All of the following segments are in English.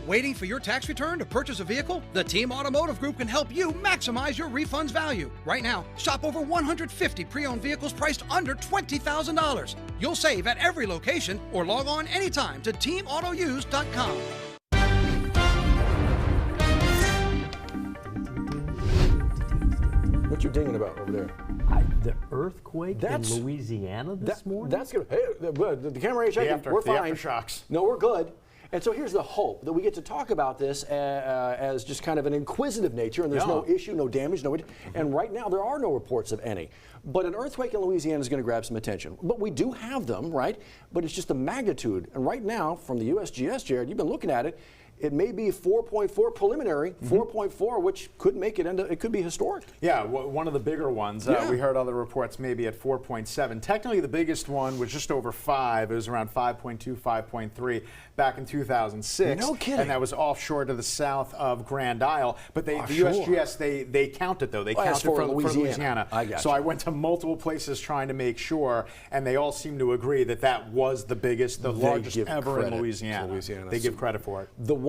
Waiting for your tax return to purchase a vehicle? The Team Automotive Group can help you maximize your refund's value. Right now, shop over 150 pre-owned vehicles priced under $20,000. You'll save at every location or log on anytime to teamautouse.com. What you dinging about over there? The earthquake in Louisiana this morning? That's good. Hey, the camera ain't shaking. We're fine. Aftershocks. No, we're good. And so here's the hope that we get to talk about this as just kind of an inquisitive nature, and there's no issue, no damage, and right now there are no reports of any. But an earthquake in Louisiana is going to grab some attention. But we do have them, right? But it's just the magnitude. And right now, from the USGS, Jared, you've been looking at it. It may be 4.4 preliminary, 4.4, which could make it it could be historic. Yeah, one of the bigger ones. We heard other reports maybe at 4.7. Technically, the biggest one was just over 5. It was around 5.2, 5.3 back in 2006. No kidding. And that was offshore to the south of Grand Isle. But the USGS, they count it, though. They count it for Louisiana. I got so I went to multiple places trying to make sure, and they all seem to agree that that was the biggest, the largest ever in Louisiana. They give credit for it. The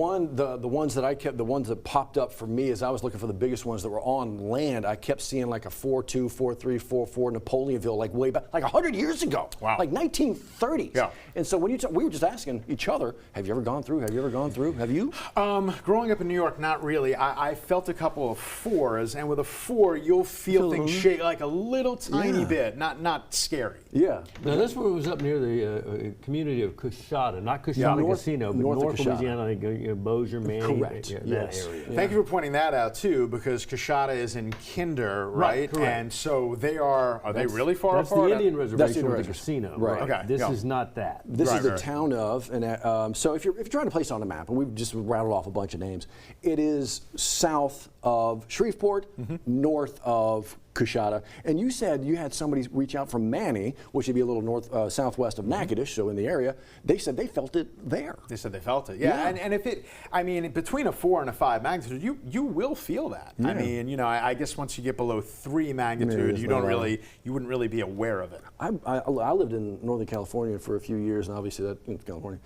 ones that I kept, the ones that popped up for me as I was looking for the biggest ones that were on land, I kept seeing like a 4.2, 4.3, 4.4 Napoleonville, like way back, like 100 years ago. Wow. Like 1930s. Yeah. And so when we were just asking each other, have you ever gone through? Have you ever gone through? Have you? Growing up in New York, not really. I felt a couple of 4s, and with a 4, you'll feel things shake like a little tiny bit, not scary. Yeah. Now this one was up near the community of Coushatta, not Coushatta Casino, but north of Louisiana, like, Bossier, Manning. Correct. Yes. That area. Thank you for pointing that out too, because Coushatta is in Kinder, right? Correct. And so they are they really far That's apart? the Indian reservation That's the of the reservation. casino. Right. Okay. This is not that. This is the town of, and so if you're trying to place it on the map, and we've just rattled off a bunch of names, it is south of Shreveport, north of Coushatta. And you said you had somebody reach out from Manny, which would be a little southwest of Natchitoches, so in the area. They said they felt it there. They said they felt it. Yeah. And if it, I mean, between a 4 and a 5 magnitude, you will feel that. Yeah. I mean, you know, I guess once you get below 3 magnitude, you wouldn't really be aware of it. I lived in Northern California for a few years, and obviously that in California.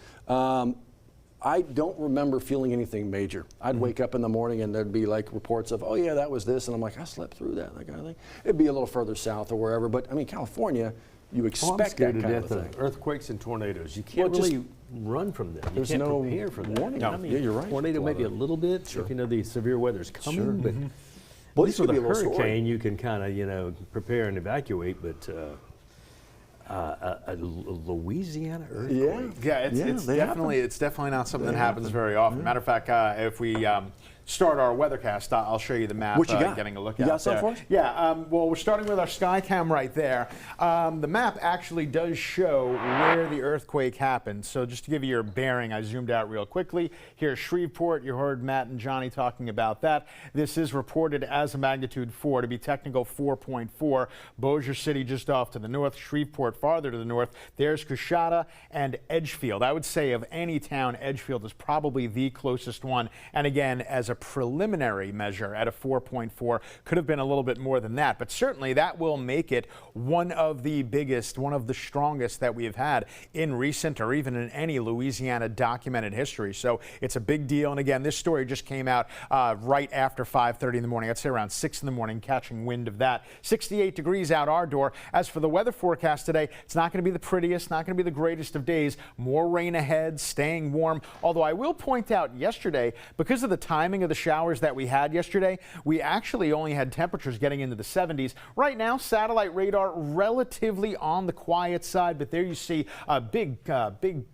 I don't remember feeling anything major. I'd wake up in the morning and there'd be like reports of, oh yeah, that was this, and I'm like, I slept through that kind of thing. It'd be a little further south or wherever, but I mean, California, you expect that kind of thing. Earthquakes and tornadoes. You can't really run from them. You can't prepare for that. Warning. I mean, yeah, you're right. Tornado maybe a little bit, if you know the severe weather's coming, but Well, at least with could a be a little hurricane, story. you can kind of, prepare and evacuate, but a Louisiana earthquake. Yeah, it's definitely not something that happens very often. Matter of fact, if we start our weathercast, I'll show you the map. What you got? Getting a look You at got something for us? Yeah. Well, we're starting with our sky cam right there. The map actually does show where the earthquake happened. So just to give you your bearing, I zoomed out real quickly. Here's Shreveport. You heard Matt and Johnny talking about that. This is reported as a magnitude 4, to be technical 4.4. Bossier City just off to the north. Shreveport farther to the north. There's Coushatta and Edgefield. I would say of any town, Edgefield is probably the closest one. And again, as a preliminary measure at a 4.4, could have been a little bit more than that, but certainly that will make it one of the biggest, one of the strongest that we have had in recent or even in any Louisiana documented history. So it's a big deal. And again, this story just came out right after 5:30 in the morning. I'd say around 6 in the morning, catching wind of that. 68 degrees out our door. As for the weather forecast today, it's not going to be the prettiest, not going to be the greatest of days. More rain ahead, staying warm. Although I will point out yesterday, because of the timing of the showers that we had yesterday, we actually only had temperatures getting into the 70s. Right now, satellite radar relatively on the quiet side, but there you see a big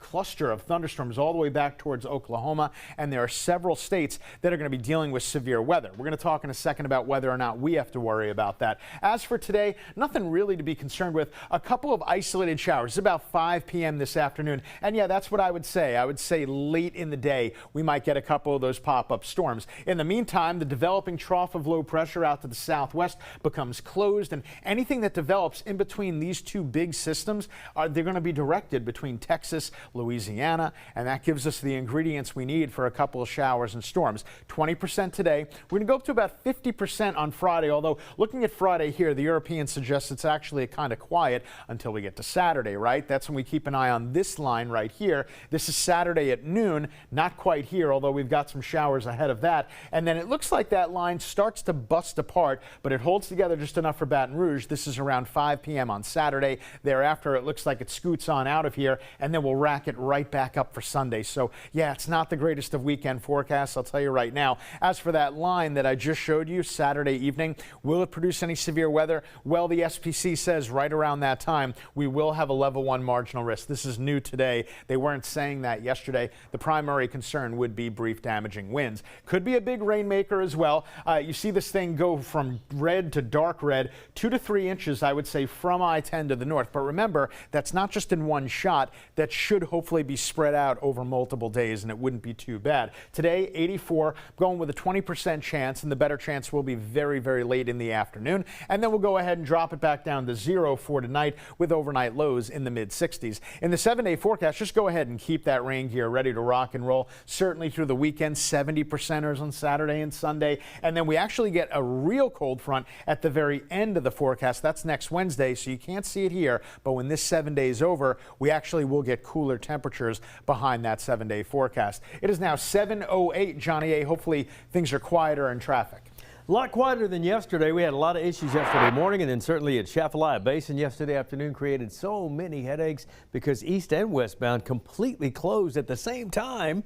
cluster of thunderstorms all the way back towards Oklahoma, and there are several states that are going to be dealing with severe weather. We're going to talk in a second about whether or not we have to worry about that. As for today, nothing really to be concerned with. A couple of isolated showers. It's about 5 p.m. this afternoon, and yeah, that's what I would say. I would say late in the day we might get a couple of those pop-up storms. storms. In the meantime, the developing trough of low pressure out to the southwest becomes closed, and anything that develops in between these two big systems, they're going to be directed between Texas, Louisiana, and that gives us the ingredients we need for a couple of showers and storms. 20% today. We're going to go up to about 50% on Friday, although looking at Friday here, the European suggests it's actually kind of quiet until we get to Saturday, right? That's when we keep an eye on this line right here. This is Saturday at noon, not quite here, although we've got some showers ahead of that. And then it looks like that line starts to bust apart, but it holds together just enough for Baton Rouge. This is around 5 p.m. on Saturday. Thereafter, it looks like it scoots on out of here, and then we'll rack it right back up for Sunday. So, yeah, it's not the greatest of weekend forecasts, I'll tell you right now. As for that line that I just showed you, Saturday evening, will it produce any severe weather? Well, the SPC says right around that time, we will have a level 1 marginal risk. This is new today. They weren't saying that yesterday. The primary concern would be brief damaging winds. Could be a big rainmaker as well. You see this thing go from red to dark red, 2 to 3 inches, I would say, from I-10 to the north. But remember, that's not just in one shot. That should hopefully be spread out over multiple days, and it wouldn't be too bad. Today, 84, going with a 20% chance, and the better chance will be very, very late in the afternoon. And then we'll go ahead and drop it back down to 0 for tonight with overnight lows in the mid-60s. In the 7-day forecast, just go ahead and keep that rain gear ready to rock and roll. Certainly through the weekend, 70%ers on Saturday and Sunday. And then we actually get a real cold front at the very end of the forecast. That's next Wednesday, so you can't see it here. But when this 7 days over, we actually will get cooler temperatures behind that 7-day forecast. It is now 7:08, Johnny A. Hopefully things are quieter in traffic. A lot quieter than yesterday. We had a lot of issues yesterday morning, and then certainly at Chafalaya Basin yesterday afternoon created so many headaches because east and westbound completely closed at the same time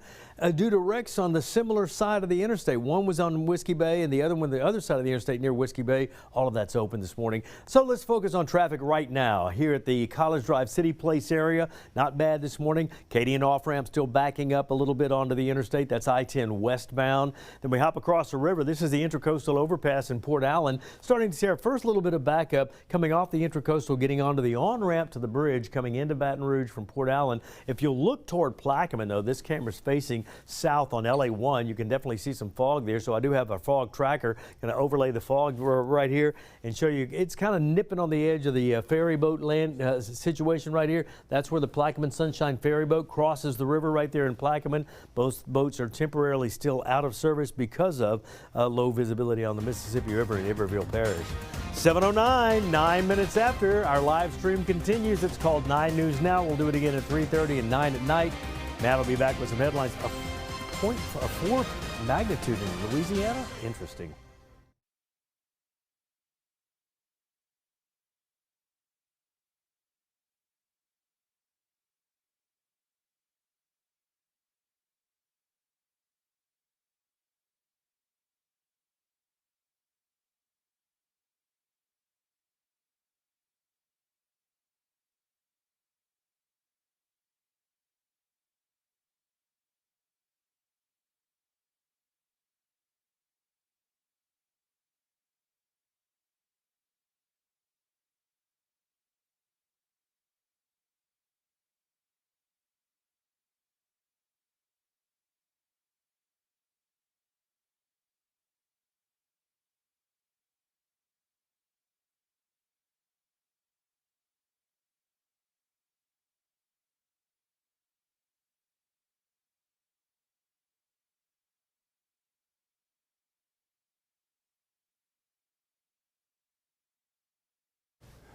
due to wrecks on the similar side of the interstate. One was on Whiskey Bay and the other one the other side of the interstate near Whiskey Bay. All of that's open this morning. So let's focus on traffic right now here at the College Drive City Place area. Not bad this morning. Katy and off-ramp still backing up a little bit onto the interstate. That's I-10 westbound. Then we hop across the river. This is the Intracoastal overpass in Port Allen. Starting to see our first little bit of backup coming off the Intracoastal, getting onto the on-ramp to the bridge coming into Baton Rouge from Port Allen. If you'll look toward Plaquemine, though, this camera's facing south on LA1. You can definitely see some fog there, so I do have a fog tracker. Going to overlay the fog right here and show you. It's kind of nipping on the edge of the ferry boat land situation right here. That's where the Plaquemine Sunshine ferry boat crosses the river right there in Plaquemine. Both boats are temporarily still out of service because of low visibility on the Mississippi River in Iberville Parish. 7:09, 9 minutes after. Our live stream continues. It's called 9 News Now. We'll do it again at 3:30 and 9 at night. Matt will be back with some headlines. A 4 magnitude in Louisiana? Interesting.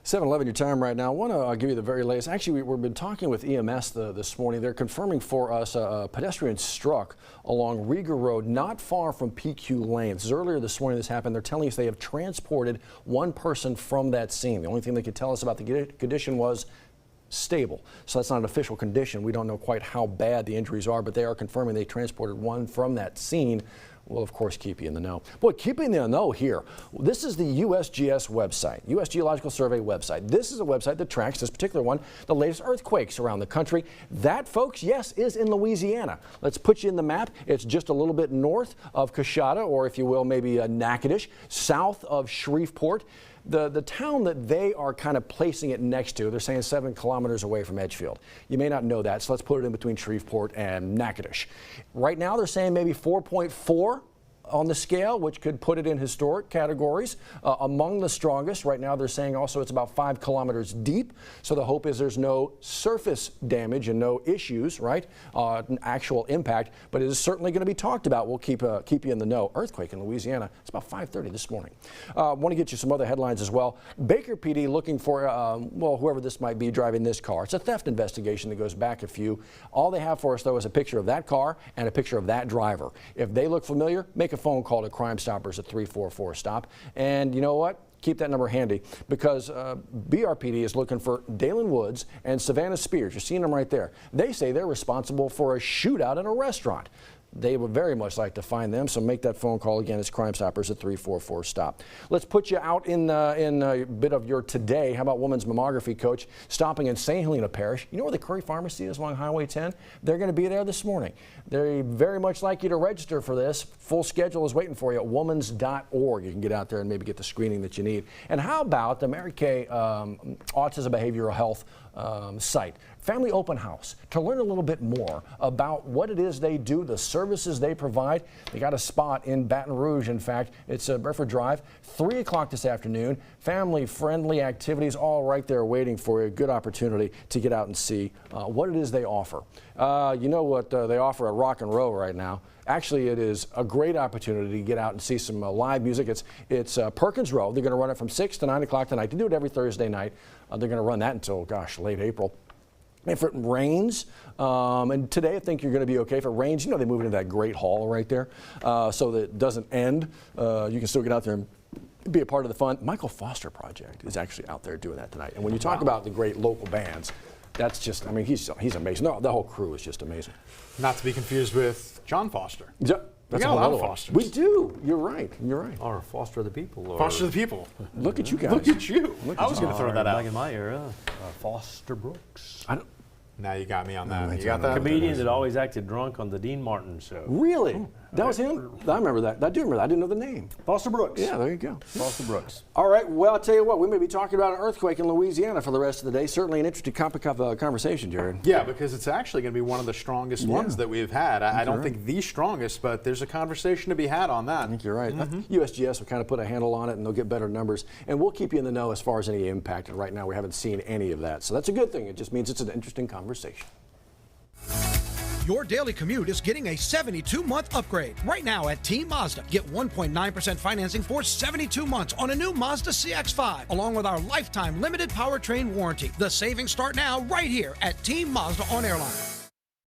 (7:11) your time right now. I want to give you the very latest. Actually, we've been talking with EMS this morning. They're confirming for us a pedestrian struck along Rieger Road, not far from PQ Lane. This is earlier this morning this happened. They're telling us they have transported one person from that scene. The only thing they could tell us about the condition was stable. So that's not an official condition. We don't know quite how bad the injuries are, but they are confirming they transported one from that scene. We'll, of course, keep you in the know. Boy, keeping in the know here. This is the USGS website, U.S. Geological Survey website. This is a website that tracks, this particular one, the latest earthquakes around the country. That, folks, yes, is in Louisiana. Let's put you in the map. It's just a little bit north of Coshada, or if you will, maybe Natchitoches, south of Shreveport. The town that they are kind of placing it next to, they're saying 7 kilometers away from Edgefield. You may not know that, so let's put it in between Shreveport and Natchitoches. Right now, they're saying maybe 4.4 on the scale, which could put it in historic categories, among the strongest. Right now they're saying also it's about 5 kilometers deep, so the hope is there's no surface damage and no issues, right, actual impact, but it is certainly going to be talked about. We'll keep you in the know. Earthquake in Louisiana. It's about 5:30 this morning. Want to get you some other headlines as well. Baker PD looking for, well, whoever this might be driving this car. It's a theft investigation that goes back a few. All they have for us, though, is a picture of that car and a picture of that driver. If they look familiar, make a phone call to Crime Stoppers at 344-STOP. And you know what? Keep that number handy, because BRPD is looking for Dalen Woods and Savannah Spears. You're seeing them right there. They say they're responsible for a shootout in a restaurant. They would very much like to find them, so make that phone call again. It's Crime Stoppers at 344-STOP. Let's put you out in a bit of your today. How about women's mammography coach stopping in St. Helena Parish? You know where the Curry Pharmacy is along Highway 10? They're going to be there this morning. They very much like you to register for this. Full schedule is waiting for you at womans.org. You can get out there and maybe get the screening that you need. And how about the Mary Kay Autism Behavioral Health site, Family Open House, to learn a little bit more about what it is they do, the services they provide. They got a spot in Baton Rouge, in fact. It's Bedford Drive, 3 o'clock this afternoon. Family-friendly activities all right there waiting for you. Good opportunity to get out and see what it is they offer. You know what they offer at Rock and Roll right now. Actually, it is a great opportunity to get out and see some live music. It's Perkins Row. They're going to run it from 6 to 9 o'clock tonight. They do it every Thursday night. They're going to run that until, gosh, late April. If it rains, and today I think you're going to be okay. If it rains, you know they move into that great hall right there, so that it doesn't end. You can still get out there and be a part of the fun. Michael Foster Project is actually out there doing that tonight. And when you talk about the great local bands, that's just, I mean, he's amazing. No, the whole crew is just amazing. Not to be confused with John Foster. Yeah, We got a lot of Fosters. We do. You're right. You're right. Or Foster the People. Or Foster the People. Look at you guys. Look at you. I was going to throw that out. Back in my era, Foster Brooks. Now you got me on that. You got got that? Comedian that always acted drunk on the Dean Martin show. Really? That was him? I remember that. I do remember that. I didn't know the name. Foster Brooks. Yeah, there you go. Foster Brooks. All right. Well, I'll tell you what. We may be talking about an earthquake in Louisiana for the rest of the day. Certainly an interesting conversation, Jared. Yeah, because it's actually going to be one of the strongest ones that we've had. I don't think the strongest, but there's a conversation to be had on that. I think you're right. USGS will kind of put a handle on it, and they'll get better numbers. And we'll keep you in the know as far as any impact. And right now, we haven't seen any of that. So that's a good thing. It just means it's an interesting conversation. Your daily commute is getting a 72-month upgrade. Right now at Team Mazda, get 1.9% financing for 72 months on a new Mazda CX-5, along with our lifetime limited powertrain warranty. The savings start now right here at Team Mazda on Airline.